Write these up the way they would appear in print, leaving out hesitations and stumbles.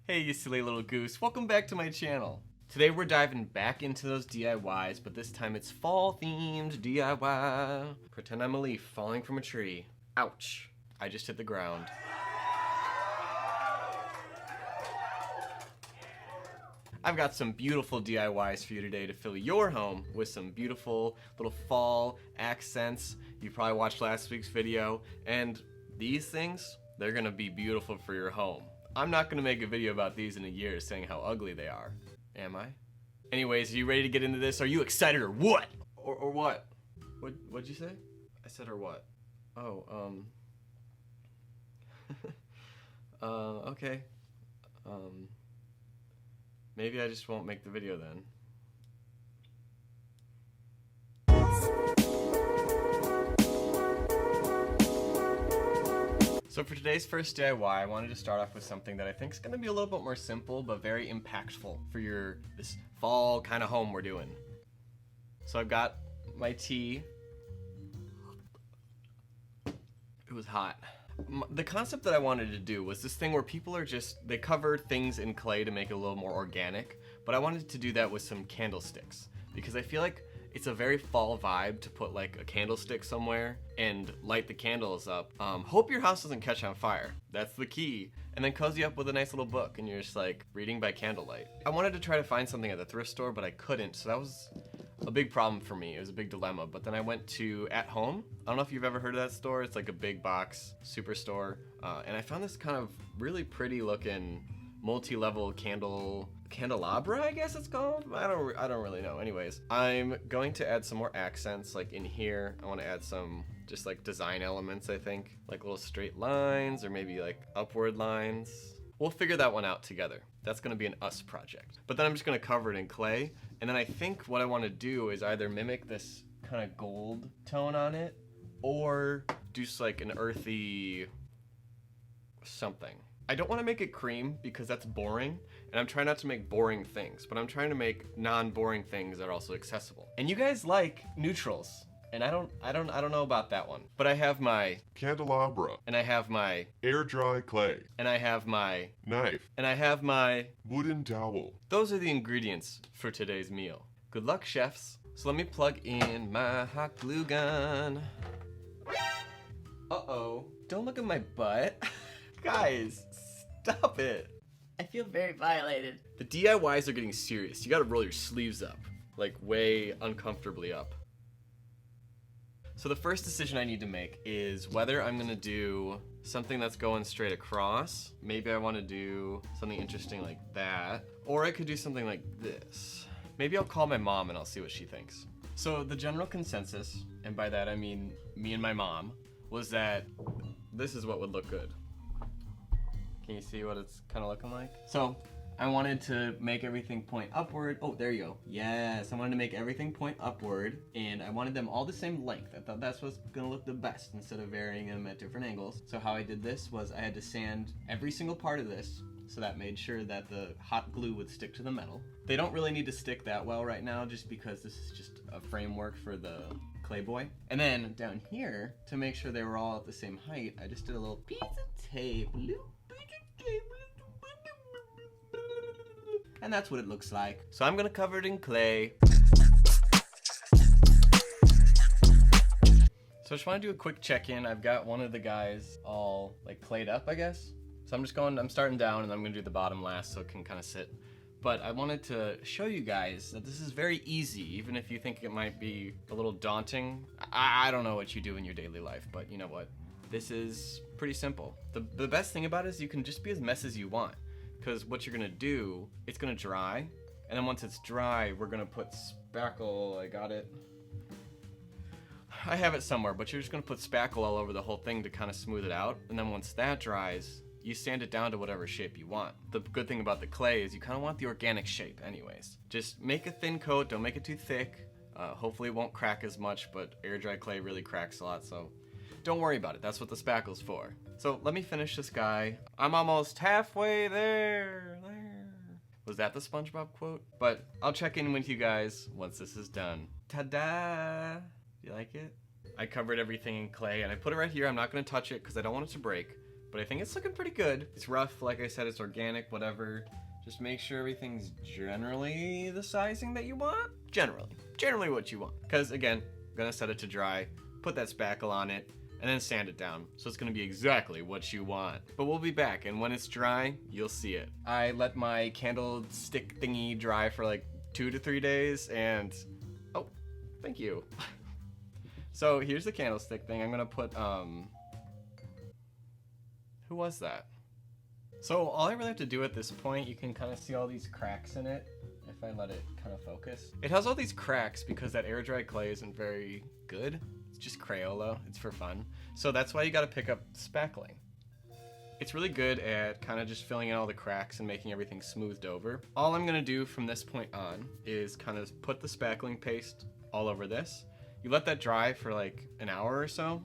Hey, you silly little goose. Welcome back to my channel. Today we're diving back into those DIYs, but this time it's fall-themed DIY. Pretend I'm a leaf falling from a tree. Ouch. I just hit the ground. I've got some beautiful DIYs for you today to fill your home with some beautiful little fall accents. You probably watched last week's video, and these things, they're gonna be beautiful for your home. I'm not gonna make a video about these in a year saying how ugly they are. Am I? Anyways, are you ready to get into this? Are you excited or what? Or what? What'd you say? I said or what? Oh, okay. Maybe I just won't make the video then. So for today's first DIY, I wanted to start off with something that I think is going to be a little bit more simple, but very impactful for this fall kind of home we're doing. So I've got my tea. It was hot. The concept that I wanted to do was this thing where people are they cover things in clay to make it a little more organic, but I wanted to do that with some candlesticks because I feel like it's a very fall vibe to put like a candlestick somewhere and light the candles up. Hope your house doesn't catch on fire. That's the key. And then cozy up with a nice little book and you're just like reading by candlelight. I wanted to try to find something at the thrift store, but I couldn't, so that was a big problem for me. It was a big dilemma. But then I went to At Home. I don't know if you've ever heard of that store. It's like a big box superstore. And I found this kind of really pretty looking multi-level candelabra, I guess it's called. I don't really know. Anyways, I'm going to add some more accents. Like in here, I want to add some just like design elements, I think. Like little straight lines or maybe like upward lines. We'll figure that one out together. That's gonna be an us project. But then I'm just gonna cover it in clay. And then I think what I wanna do is either mimic this kind of gold tone on it or do just like an earthy something. I don't wanna make it cream because that's boring. And I'm trying not to make boring things, but I'm trying to make non-boring things that are also accessible. And you guys like neutrals. And I don't know about that one. But I have my candelabra, and I have my air dry clay, and I have my knife, and I have my wooden dowel. Those are the ingredients for today's meal. Good luck, chefs. So let me plug in my hot glue gun. Uh-oh. Don't look at my butt. Guys, stop it. I feel very violated. The DIYs are getting serious. You gotta roll your sleeves up, like way uncomfortably up. So the first decision I need to make is whether I'm gonna do something that's going straight across. Maybe I wanna do something interesting like that. Or I could do something like this. Maybe I'll call my mom and I'll see what she thinks. So the general consensus, and by that I mean me and my mom, was that this is what would look good. Can you see what it's kind of looking like? So I wanted to make everything point upward. Oh, there you go. Yes, I wanted to make everything point upward, and I wanted them all the same length. I thought that's what's gonna look the best instead of varying them at different angles. So how I did this was I had to sand every single part of this, so that made sure that the hot glue would stick to the metal. They don't really need to stick that well right now just because this is just a framework for the clay boy. And then down here, to make sure they were all at the same height, I just did a little piece of tape. And that's what it looks like. So I'm gonna cover it in clay. So I just wanna do a quick check-in. I've got one of the guys all like clayed up, I guess. So I'm starting down and I'm gonna do the bottom last so it can kind of sit. But I wanted to show you guys that this is very easy, even if you think it might be a little daunting. I don't know what you do in your daily life, but you know what? This is pretty simple. The best thing about it is you can just be as messy as you want. Because what you're gonna do, it's gonna dry, and then once it's dry, we're gonna put spackle. I got it. I have it somewhere, but you're just gonna put spackle all over the whole thing to kind of smooth it out, and then once that dries, you sand it down to whatever shape you want. The good thing about the clay is you kind of want the organic shape anyways. Just make a thin coat, don't make it too thick. Hopefully it won't crack as much, but air dry clay really cracks a lot, so don't worry about it. That's what the spackle's for. So let me finish this guy. I'm almost halfway there. Was that the SpongeBob quote? But I'll check in with you guys once this is done. Ta-da! Do you like it? I covered everything in clay and I put it right here. I'm not gonna touch it because I don't want it to break. but I think it's looking pretty good. It's rough, like I said, it's organic, whatever. Just make sure everything's generally the sizing that you want. Generally what you want. Because again, I'm gonna set it to dry, put that spackle on it, and then sand it down. So it's gonna be exactly what you want. But we'll be back, and when it's dry, you'll see it. I let my candlestick thingy dry for like 2 to 3 days, and oh, thank you. So here's the candlestick thing. I'm gonna put, who was that? So all I really have to do at this point, you can kind of see all these cracks in it if I let it kind of focus. It has all these cracks because that air dry clay isn't very good. It's just Crayola, it's for fun. So that's why you gotta pick up spackling. It's really good at kind of just filling in all the cracks and making everything smoothed over. All I'm gonna do from this point on is kind of put the spackling paste all over this. You let that dry for like an hour or so.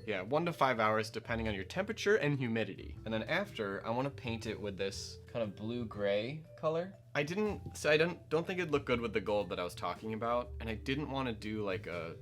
Yeah, 1 to 5 hours depending on your temperature and humidity. And then after, I want to paint it with this kind of blue-gray color. I don't think it'd look good with the gold that I was talking about, and I didn't want to do like a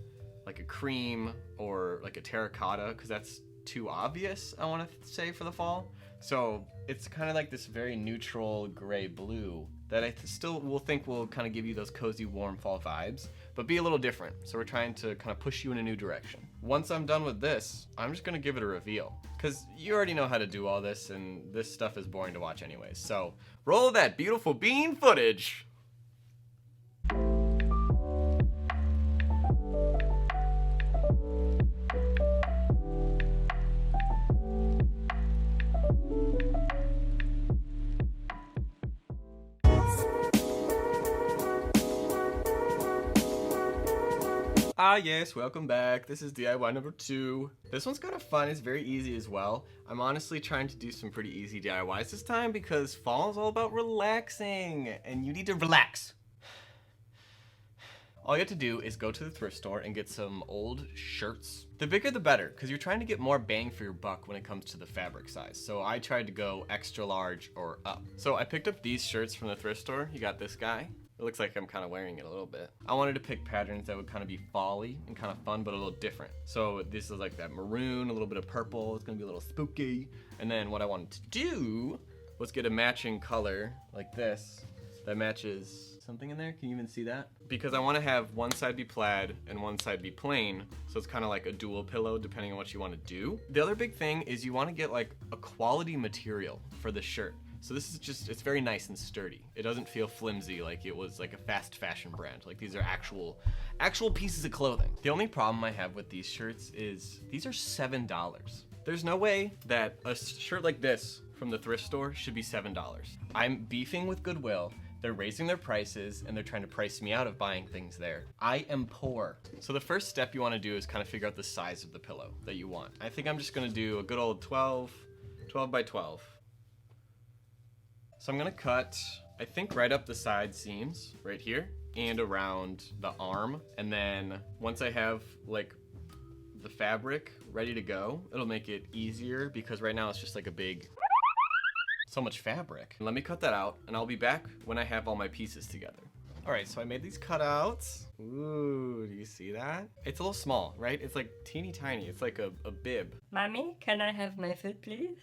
cream or like a terracotta because that's too obvious, I want to say, for the fall. So it's kind of like this very neutral gray blue that I still will think will kind of give you those cozy, warm fall vibes, but be a little different. So we're trying to kind of push you in a new direction. Once I'm done with this, I'm just gonna give it a reveal, because you already know how to do all this, and this stuff is boring to watch anyways. So roll that beautiful bean footage. Ah yes, welcome back. This is DIY number 2. This one's kind of fun, it's very easy as well. I'm honestly trying to do some pretty easy DIYs this time because fall is all about relaxing, and you need to relax. All you have to do is go to the thrift store and get some old shirts. The bigger the better, because you're trying to get more bang for your buck when it comes to the fabric size. So I tried to go extra large or up. So I picked up these shirts from the thrift store. You got this guy. It looks like I'm kind of wearing it a little bit. I wanted to pick patterns that would kind of be fall-y and kind of fun, but a little different. So this is like that maroon, a little bit of purple. It's gonna be a little spooky. And then what I wanted to do was get a matching color like this that matches something in there. Can you even see that? Because I want to have one side be plaid and one side be plain. So it's kind of like a dual pillow depending on what you want to do. The other big thing is you want to get like a quality material for the shirt. So this is just, it's very nice and sturdy. It doesn't feel flimsy like it was like a fast fashion brand. Like these are actual pieces of clothing. The only problem I have with these shirts is these are $7. There's no way that a shirt like this from the thrift store should be $7. I'm beefing with Goodwill. They're raising their prices and they're trying to price me out of buying things there. I am poor. So the first step you want to do is kind of figure out the size of the pillow that you want. I think I'm just going to do a good old 12 by 12. So I'm gonna cut, I think, right up the side seams, right here, and around the arm. And then once I have like the fabric ready to go, it'll make it easier because right now it's just like a big, so much fabric. Let me cut that out and I'll be back when I have all my pieces together. All right, so I made these cutouts. Ooh, do you see that? It's a little small, right? It's like teeny tiny, it's like a bib. Mommy, can I have my food, please?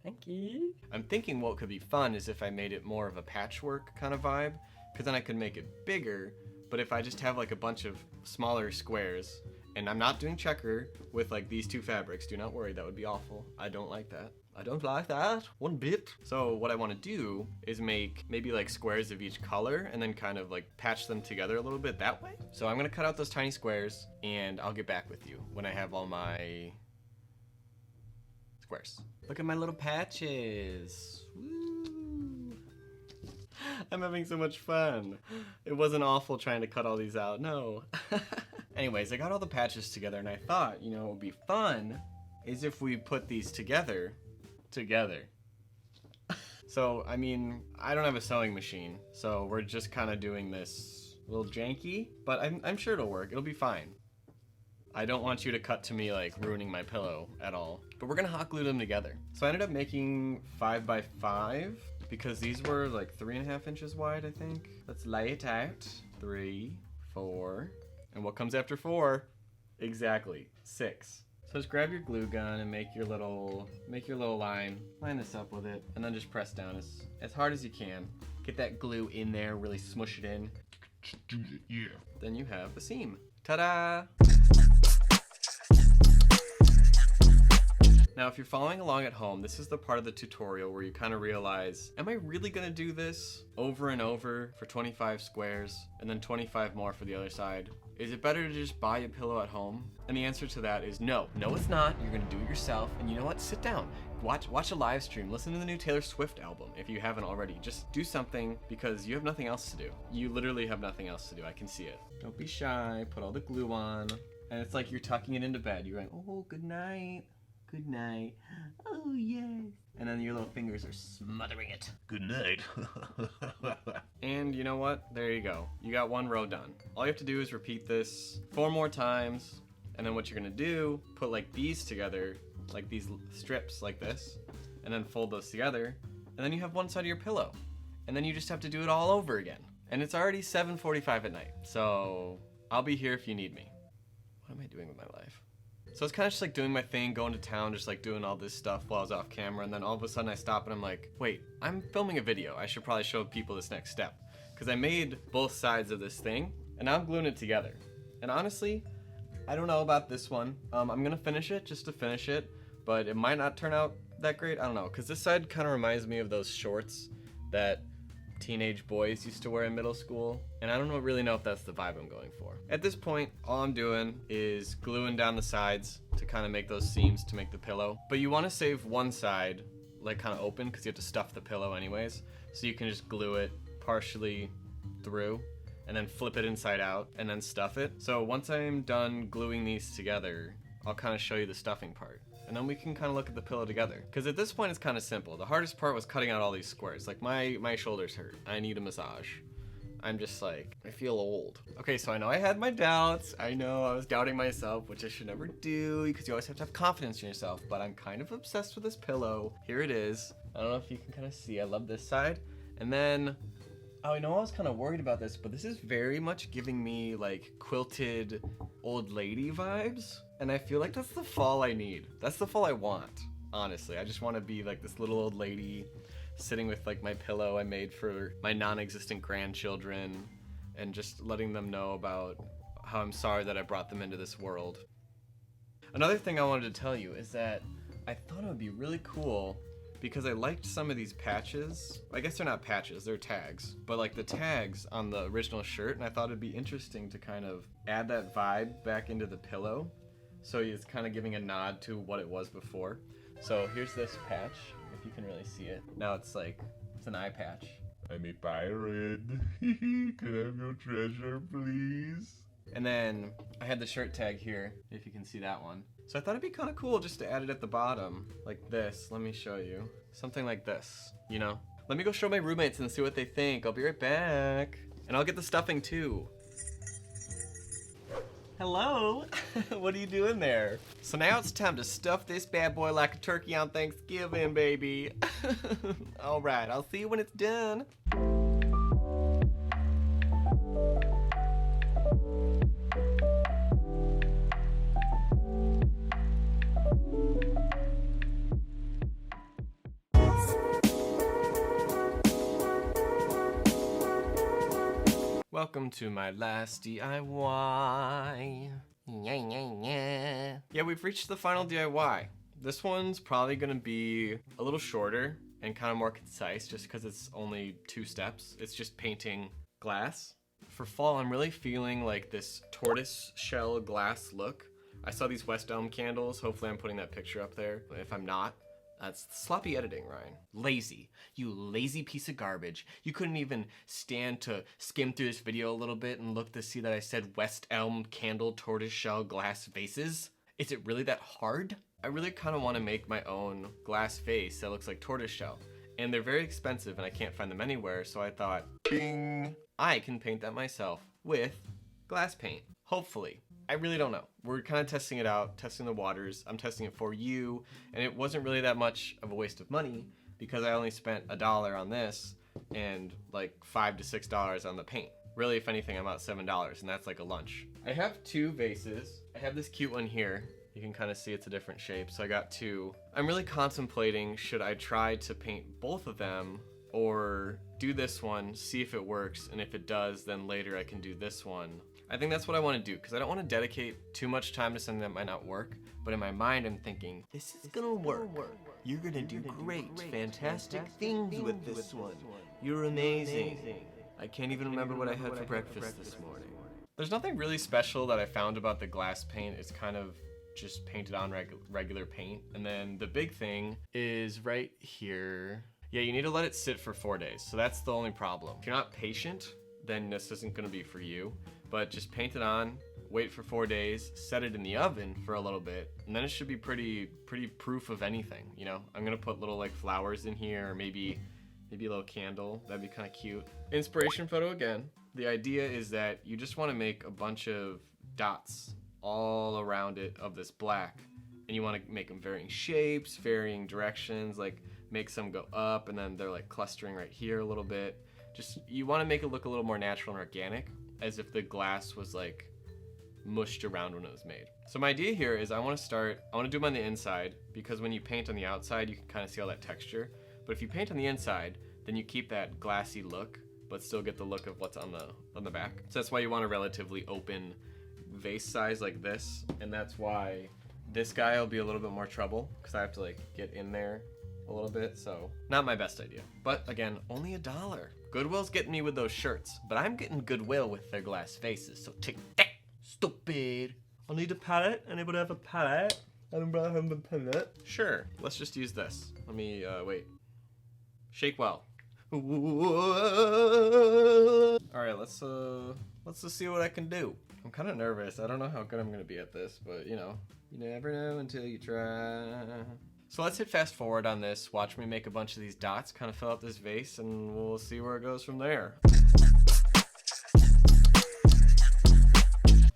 Thank you. I'm thinking what could be fun is if I made it more of a patchwork kind of vibe, because then I could make it bigger, but if I just have like a bunch of smaller squares, and I'm not doing checker with like these two fabrics, do not worry, that would be awful. I don't like that. I don't like that one bit. So what I want to do is make maybe like squares of each color and then kind of like patch them together a little bit that way. So I'm going to cut out those tiny squares and I'll get back with you when I have all my squares. Look at my little patches. Woo. I'm having so much fun. It wasn't awful trying to cut all these out, no. Anyways, I got all the patches together and I thought, you know, what would be fun is if we put these together. So, I mean, I don't have a sewing machine, so we're just kind of doing this a little janky, but I'm sure it'll work. It'll be fine. I don't want you to cut to me like ruining my pillow at all. But we're gonna hot glue them together. So I ended up making 5 by 5 because these were like 3.5 inches wide, I think. Let's lay it out. 3, 4, and what comes after 4? Exactly, 6. So just grab your glue gun and make your little line. Line this up with it, and then just press down as hard as you can. Get that glue in there, really smush it in. Yeah. Then you have the seam. Ta-da! Now, if you're following along at home, this is the part of the tutorial where you kind of realize, am I really gonna do this over and over for 25 squares and then 25 more for the other side? Is it better to just buy a pillow at home? And the answer to that is no. No, it's not. You're gonna do it yourself. And you know what? Sit down. Watch a live stream. Listen to the new Taylor Swift album if you haven't already. Just do something because you have nothing else to do. You literally have nothing else to do. I can see it. Don't be shy. Put all the glue on. And it's like you're tucking it into bed. You're going, oh, good night. Good night. Oh, yes. And then your little fingers are smothering it. Good night. And you know what? There you go. You got one row done. All you have to do is repeat this 4 more times. And then what you're gonna do, put like these together, like these strips like this, and then fold those together. And then you have one side of your pillow. And then you just have to do it all over again. And it's already 7:45 at night. So I'll be here if you need me. What am I doing with my life? So it's kind of just like doing my thing, going to town, just like doing all this stuff while I was off camera, and then all of a sudden I stop and I'm like, wait, I'm filming a video. I should probably show people this next step. Because I made both sides of this thing, and now I'm gluing it together. And honestly, I don't know about this one. I'm gonna finish it just to finish it, but it might not turn out that great. I don't know, because this side kind of reminds me of those shorts that teenage boys used to wear in middle school, and I don't really know if that's the vibe I'm going for. At this point, all I'm doing is gluing down the sides to kind of make those seams to make the pillow. But you want to save one side like kind of open because you have to stuff the pillow anyways, so you can just glue it partially through and then flip it inside out and then stuff it. So once I'm done gluing these together, I'll kind of show you the stuffing part. And then we can kind of look at the pillow together. Because at this point, it's kind of simple. The hardest part was cutting out all these squares. Like, my shoulders hurt. I need a massage. I'm just like, I feel old. Okay, so I know I had my doubts. I know I was doubting myself, which I should never do, because you always have to have confidence in yourself. But I'm kind of obsessed with this pillow. Here it is. I don't know if you can kind of see. I love this side. And then, oh, I know I was kind of worried about this, but this is very much giving me, like, quilted old lady vibes. And I feel like that's the fall I need. That's the fall I want, honestly. I just want to be like this little old lady sitting with like my pillow I made for my non-existent grandchildren and just letting them know about how I'm sorry that I brought them into this world. Another thing I wanted to tell you is that I thought it would be really cool because I liked some of these patches. I guess they're not patches, they're tags. But like the tags on the original shirt, and I thought it'd be interesting to kind of add that vibe back into the pillow. So it's kind of giving a nod to what it was before. So here's this patch, if you can really see it. Now it's like, it's an eye patch. I'm a pirate. Can I have your treasure, please? And then I had the shirt tag here, if you can see that one. So I thought it'd be kind of cool just to add it at the bottom, like this. Let me show you. Something like this, you know? Let me go show my roommates and see what they think. I'll be right back. And I'll get the stuffing too. Hello? What are you doing there? So now it's time to stuff this bad boy like a turkey on Thanksgiving, baby. Alright, I'll see you when it's done. Welcome to my last DIY. Yeah, we've reached the final DIY. This one's probably gonna be a little shorter and kind of more concise just because it's only 2 steps. It's just painting glass. For fall, I'm really feeling like this tortoise shell glass look. I saw these West Elm candles. Hopefully I'm putting that picture up there. If I'm not, that's sloppy editing, Ryan. Lazy. You lazy piece of garbage. You couldn't even stand to skim through this video a little bit and look to see that I said West Elm candle tortoiseshell glass vases? Is it really that hard? I really kind of want to make my own glass vase that looks like tortoiseshell. And they're very expensive and I can't find them anywhere, so I thought, bing, I can paint that myself with glass paint. Hopefully. I really don't know. We're kind of testing it out, testing the waters. I'm testing it for you, and it wasn't really that much of a waste of money because I only spent $1 on this and like $5 to $6 on the paint. Really, if anything, I'm about $7, and that's like a lunch. I have 2 vases. I have this cute one here. You can kind of see it's a different shape. So I got two. I'm really contemplating, should I try to paint both of them or do this one, see if it works, and if it does, then later I can do this one. I think that's what I want to do, because I don't want to dedicate too much time to something that might not work, but in my mind I'm thinking, this is gonna work. You're gonna do great, fantastic things with this one. You're amazing. I can't even remember what I had for breakfast this morning. There's nothing really special that I found about the glass paint. It's kind of just painted on regular paint. And then the big thing is right here. Yeah, you need to let it sit for 4 days. So that's the only problem. If you're not patient, then this isn't gonna be for you. But just paint it on, wait for 4 days, set it in the oven for a little bit, and then it should be pretty proof of anything, you know? I'm gonna put little like flowers in here, or maybe a little candle. That'd be kind of cute. Inspiration photo again. The idea is that you just want to make a bunch of dots all around it of this black, and you want to make them varying shapes, varying directions, like make some go up and then they're like clustering right here a little bit. Just, you want to make it look a little more natural and organic, as if the glass was like mushed around when it was made. So my idea here is I want to do them on the inside, because when you paint on the outside you can kind of see all that texture, but if you paint on the inside then you keep that glassy look but still get the look of what's on the back. So that's why you want a relatively open vase size like this, and that's why this guy will be a little bit more trouble, because I have to like get in there a little bit, so not my best idea. But again, only $1. Goodwill's getting me with those shirts, but I'm getting Goodwill with their glass faces, so take that, stupid. I'll need a palette. Anybody have a palette? Anybody have a palette? Sure, let's just use this. Let me, wait. Shake well. Alright, let's just see what I can do. I'm kind of nervous. I don't know how good I'm gonna be at this, but you know, you never know until you try. So let's hit fast forward on this, watch me make a bunch of these dots, kind of fill out this vase, and we'll see where it goes from there.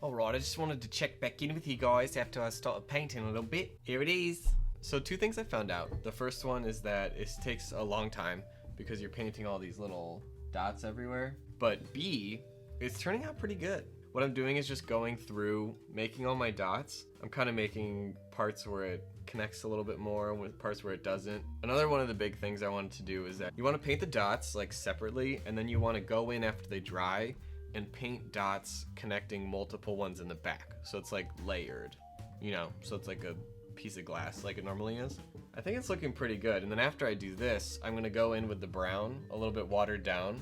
Alright, I just wanted to check back in with you guys after I started painting a little bit. Here it is. So two things I found out. The first one is that it takes a long time because you're painting all these little dots everywhere. But B, it's turning out pretty good. What I'm doing is just going through, making all my dots. I'm kind of making parts where it connects a little bit more with parts where it doesn't. Another one of the big things I wanted to do is that you want to paint the dots like separately, and then you want to go in after they dry and paint dots connecting multiple ones in the back. So it's like layered, you know, so it's like a piece of glass like it normally is. I think it's looking pretty good. And then after I do this, I'm gonna go in with the brown, a little bit watered down,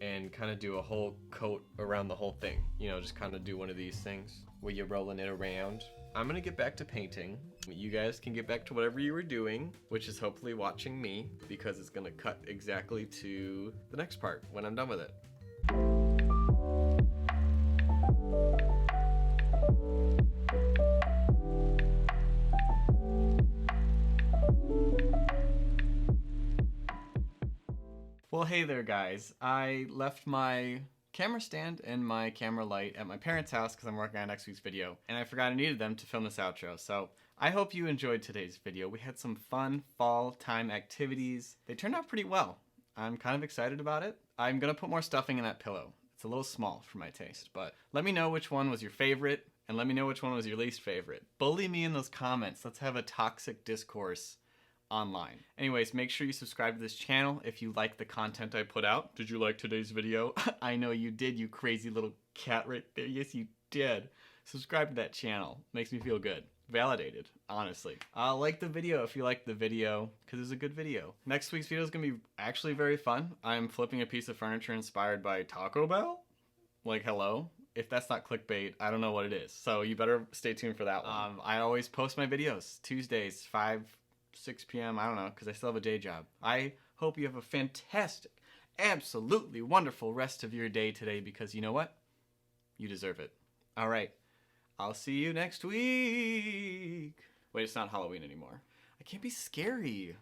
and kind of do a whole coat around the whole thing. You know, just kind of do one of these things where you're rolling it around. I'm gonna get back to painting. You guys can get back to whatever you were doing, which is hopefully watching me, because it's gonna cut exactly to the next part when I'm done with it. Well, hey there guys. I left my camera stand and my camera light at my parents' house because I'm working on next week's video, and I forgot I needed them to film this outro. So I hope you enjoyed today's video. We had some fun fall time activities. They turned out pretty well. I'm kind of excited about it. I'm gonna put more stuffing in that pillow. It's a little small for my taste, but let me know which one was your favorite, and let me know which one was your least favorite. Bully me in those comments. Let's have a toxic discourse online. Anyways, make sure you subscribe to this channel if you like the content I put out. Did you like today's video? I know you ddid, you crazy little cat right there. Yes, you did. Subscribe to that channel. Makes me feel good. Validated, honestly. Like the video if you liked the video, because it's a good video. Next week's video is going to be actually very fun. I'm flipping a piece of furniture inspired by Taco Bell. Like, hello? If that's not clickbait, I don't know what it is. So you better stay tuned for that one. I always post my videos Tuesdays, 6 p.m. I don't know, because I still have a day job. I hope you have a fantastic, absolutely wonderful rest of your day today, because you know what? You deserve it. All right. I'll see you next week. Wait, it's not Halloween anymore. I can't be scary.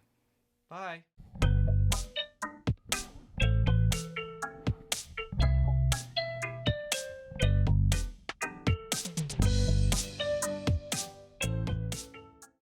Bye.